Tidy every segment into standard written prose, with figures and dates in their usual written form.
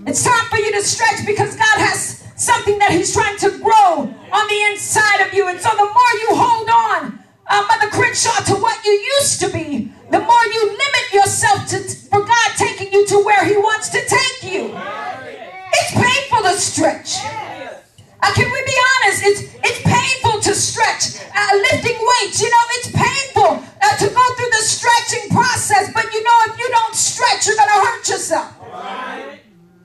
It's time for you to stretch because God has something that he's trying to grow on the inside of you. And so the more you hold on, Mother Crenshaw, to what you used to be, the more you limit yourself for God taking you to where he wants to take you. It's painful to stretch. Can we be honest? It's painful to stretch. Lifting weights, it's painful to go through the stretching process. But if you don't stretch, you're going to hurt yourself.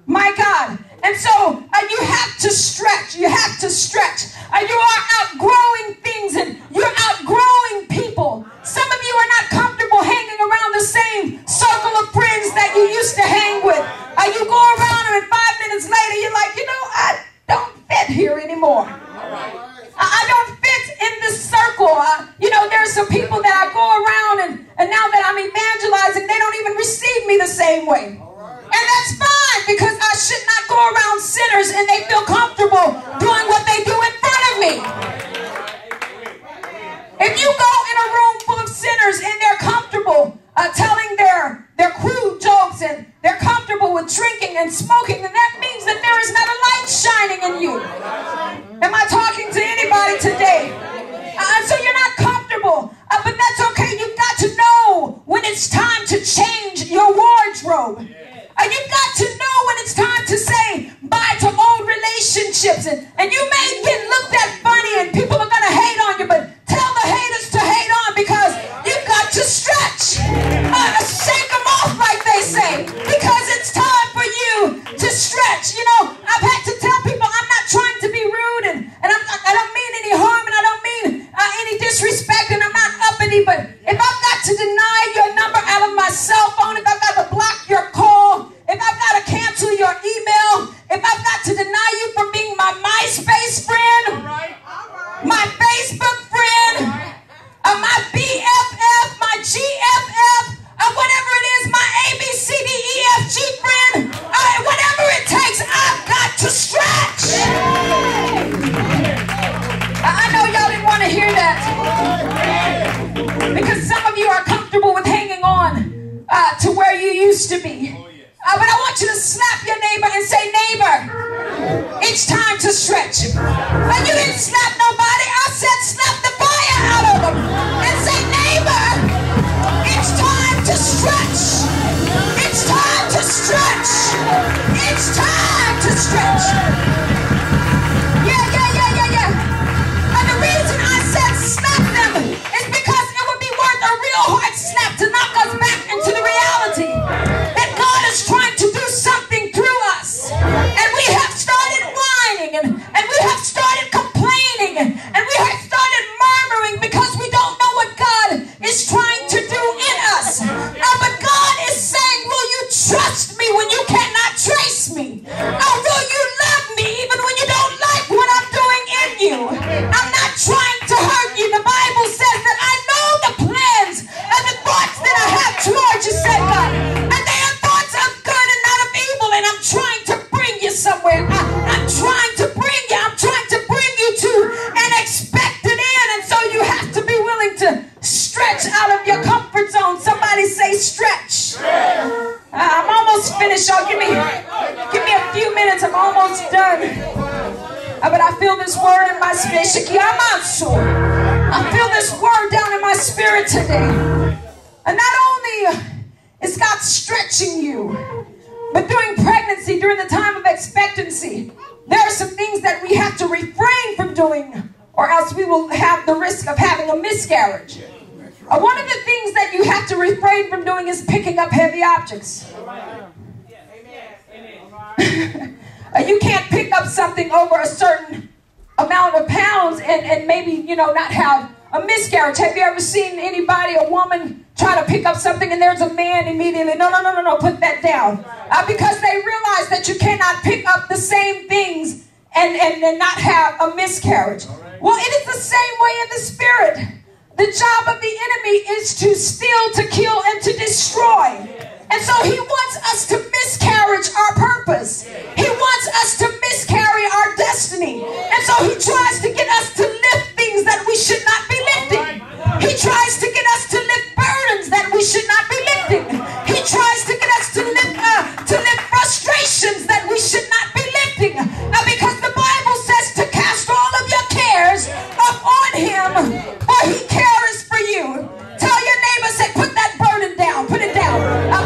My God. And so you have to stretch. You have to stretch. You are outgrowing things and you're outgrowing people. Some of you are not comfortable hanging around the same circle of friends that you used to hang with. You go around and 5 minutes later you're like, I don't fit here anymore. I don't fit in this circle. There's some people that I go around and now that I'm evangelizing, they don't even receive me the same way. And that's fine because I should not go around sinners and they feel comfortable doing what they do in front of me. If you go in a room full of sinners and they're comfortable telling their crude jokes and they're comfortable with drinking and smoking, then that means that there is not a light shining in you. Am I talking to anybody today? So you're not comfortable, but that's okay. You've got to know when it's time to change your wardrobe. You've got to know when it's time to say bye to old relationships. And you may get looked at funny and people are going to hate on you, but tell the haters to hate on because you've got to stretch. Shake them off, like they say, because it's time for you to stretch. I've had to tell people I'm not trying to be rude and I don't mean any harm and I don't mean any disrespect and I'm not uppity, but if I've got to deny your number out of my cell phone, if I've got to block your call, if I've got to cancel your email, if I've got to deny you from being my MySpace friend, my Facebook friend, my BFF, my GFF, whatever it is, my ABCDEFG friend, whatever it takes, I've got to stretch. I know y'all didn't want to hear that because some of you are comfortable with hanging on to where you used to be. But I want you to slap your neighbor and say, neighbor, it's time to stretch. And you didn't slap nobody. I said slap the fire out of them and say, neighbor, it's time to stretch. It's time to stretch. It's time to stretch. Yeah. And the reason I said slap them is because it would be worth a real hard slap to knock us back into the reality that God is trying to do something through us. And we have started whining and we have started complaining and we have started murmuring because we don't know what God is trying to do in us. But God is saying, will you trust me when you cannot trace me? Or will you love me even when you don't like what I'm doing in you? I'm not trying to hurt you. The Bible says that I know the plans and the thoughts that I have towards you, said God. And they are thoughts of good and not of evil. And I'm trying to bring you somewhere. I'm trying to bring you. I'm trying to bring you to an expected end. And so you have to be willing to stretch out of your comfort zone. Somebody say stretch. I'm almost finished, y'all. Give me a few minutes. I'm almost done. But I feel this word in my spirit. I feel this word down in my spirit today. And not only is God stretching you, but during pregnancy, during the time of expectancy, there are some things that we have to refrain from doing, or else we will have the risk of having a miscarriage. One of the things that you have to refrain from doing is picking up heavy objects. You can't pick up something over a certain amount of pounds and maybe, not have a miscarriage. Have you ever seen anybody, a woman, try to pick up something and there's a man immediately, no, put that down. Because they realize that you cannot pick up the same things and not have a miscarriage. Well, it is the same way in the spirit. The job of the enemy is to steal, to kill, and to destroy. And so he wants us to miscarriage our purpose. He wants us to miscarry our destiny. And so he tries to get us to lift things that we should not be lifting. He tries to get us to lift burdens that we should not be lifting. He tries to get us to lift frustration him, for he cares for you. Tell your neighbor, say, put that burden down. Put it down.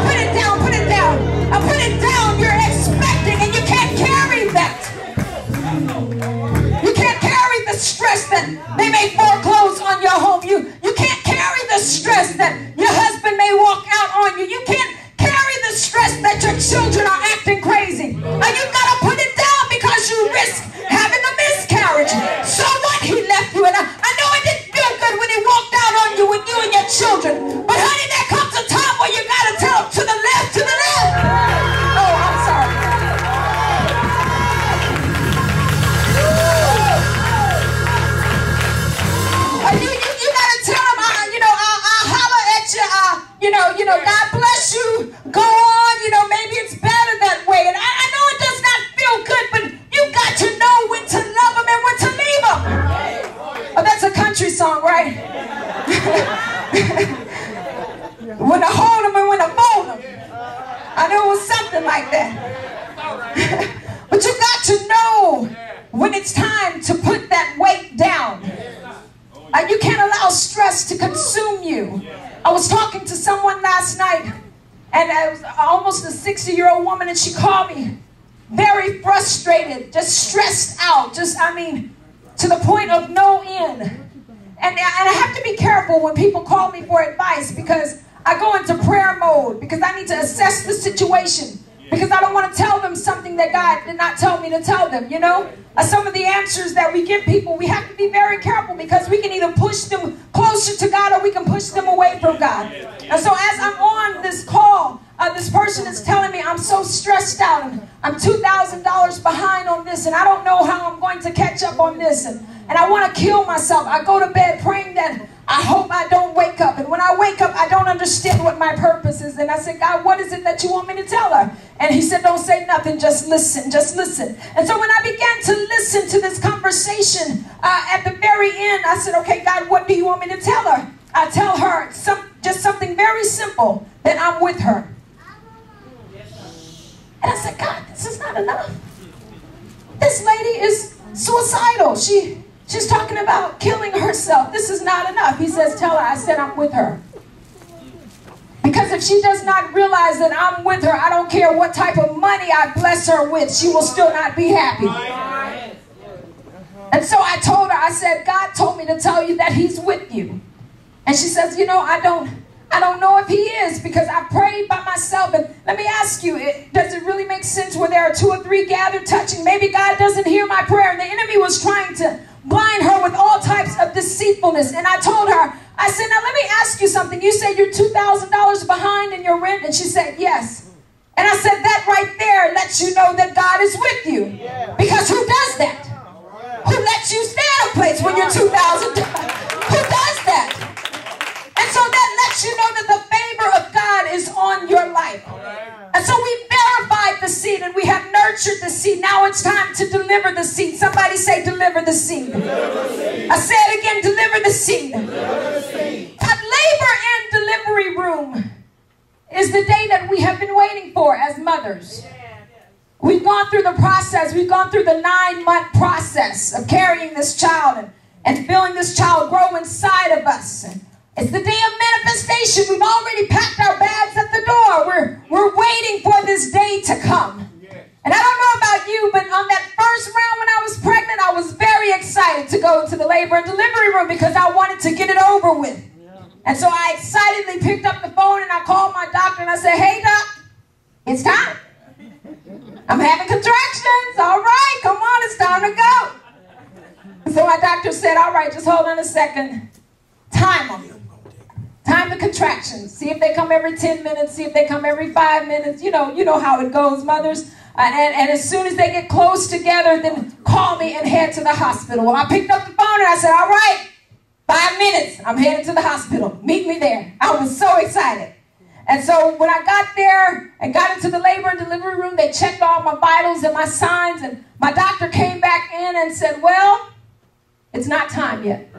Put it down. Put it down. Put it down. You're expecting and you can't carry that. You can't carry the stress that they may foreclose on your home. You can't carry the stress that your husband may walk out on you. You can't carry the stress that your children are acting crazy. And you've got to put it down because you risk having a miscarriage. So what? He left you. And I know it didn't feel good when he walked out on you with you and your children. But honey, there comes a time where you got to tell him to the left, to the left. Oh, I'm sorry. You got to tell him, I'll holler at you, God bless you, go on, maybe it's better that way. And I know it does not feel good, but you've got to know when to love him and when to leave him. Oh, that's a country song, right? When to hold him and when to fold him. I know it was something like that. But you got to know when it's time to put that weight down. You can't allow stress to consume you. I was talking to someone last night, and it was almost a 60-year-old woman, and she called me very frustrated, just stressed out, to the point of no end. And I have to be careful when people call me for advice, because I go into prayer mode, because I need to assess the situation, because I don't want to tell them something that God did not tell me to tell them, Some of the answers that we give people, we have to be very careful, because we can either push them closer to God or we can push them away from God. And so as I'm on this call, this person is telling me I'm so stressed out and I'm $2,000 behind on this and I don't know how I'm going to catch up on this and I want to kill myself. I go to bed praying that I hope I don't wake up. And when I wake up, I don't understand what my purpose is. And I said, God, what is it that you want me to tell her? And he said, don't say nothing, just listen, just listen. And so when I began to listen to this conversation, at the very end, I said, okay, God, what do you want me to tell her? I tell her just something very simple, that I'm with her. And I said, God, this is not enough. This lady is suicidal. She's talking about killing herself. This is not enough. He says, tell her I said I'm with her. Because if she does not realize that I'm with her, I don't care what type of money I bless her with, she will still not be happy. And so I told her, I said, God told me to tell you that he's with you. And she says, I don't know if he is, because I prayed by myself. And let me ask you, does it really make sense where there are 2 or 3 gathered touching? Maybe God doesn't hear my prayer. And the enemy was trying to blind her with all types of deceitfulness. And I told her, I said, now let me ask you something. You said you're $2,000 behind in your rent. And she said, yes. And I said, that right there lets you know that God is with you. Because who does that? Who lets you stay at a place when you're $2,000? Who does that? And so that lets you know that the favor of God is on your life. And so we verified the seed and we have nurtured the seed. Now it's time to deliver the seed. Somebody say, deliver the seed. I say it again, deliver the seed. That labor and delivery room is the day that we have been waiting for as mothers. We've gone through the process. We've gone through the 9-month process of carrying this child and feeling this child grow inside of us. It's the day of manifestation. We've already packed our bags at the door. We're waiting for this day to come. And I don't know about you, but on that first round when I was pregnant, I was very excited to go to the labor and delivery room because I wanted to get it over with. And so I excitedly picked up the phone and I called my doctor and I said, hey, doc, it's time. I'm having contractions. All right, come on, it's time to go. So my doctor said, all right, just hold on a second. Time them. Time the contractions. See if they come every 10 minutes. See if they come every 5 minutes. You know how it goes, mothers. And as soon as they get close together, then call me and head to the hospital. Well, I picked up the phone and I said, all right, 5 minutes. I'm headed to the hospital. Meet me there. I was so excited. And so when I got there and got into the labor and delivery room, they checked all my vitals and my signs. And my doctor came back in and said, well, it's not time yet.